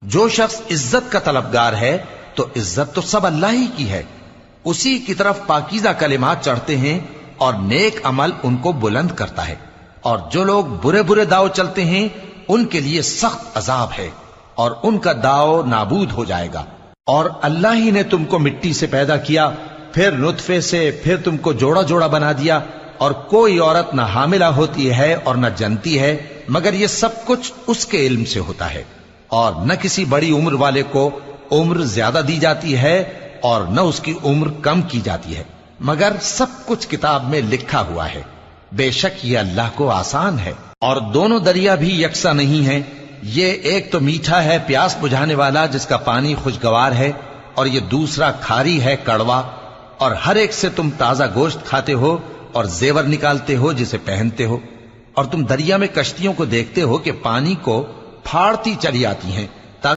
جو شخص عزت کا طلبگار ہے تو عزت تو سب اللہ ہی کی ہے، اسی کی طرف پاکیزہ کلمات چڑھتے ہیں اور نیک عمل ان کو بلند کرتا ہے، اور جو لوگ برے برے داؤ چلتے ہیں ان کے لیے سخت عذاب ہے اور ان کا داؤ نابود ہو جائے گا۔ اور اللہ ہی نے تم کو مٹی سے پیدا کیا، پھر نطفے سے، پھر تم کو جوڑا جوڑا بنا دیا، اور کوئی عورت نہ حاملہ ہوتی ہے اور نہ جنتی ہے مگر یہ سب کچھ اس کے علم سے ہوتا ہے، اور نہ کسی بڑی عمر والے کو عمر زیادہ دی جاتی ہے اور نہ اس کی عمر کم کی جاتی ہے، مگر سب کچھ کتاب میں لکھا ہوا ہے۔ بے شک یہ اللہ کو آسان ہے۔ اور دونوں دریا بھی یکساں نہیں ہیں، یہ ایک تو میٹھا ہے پیاس بجھانے والا جس کا پانی خوشگوار ہے، اور یہ دوسرا کھاری ہے کڑوا، اور ہر ایک سے تم تازہ گوشت کھاتے ہو اور زیور نکالتے ہو جسے پہنتے ہو۔ اور تم دریا میں کشتیوں کو دیکھتے ہو کہ پانی کو پھاڑتی چلی آتی ہیں،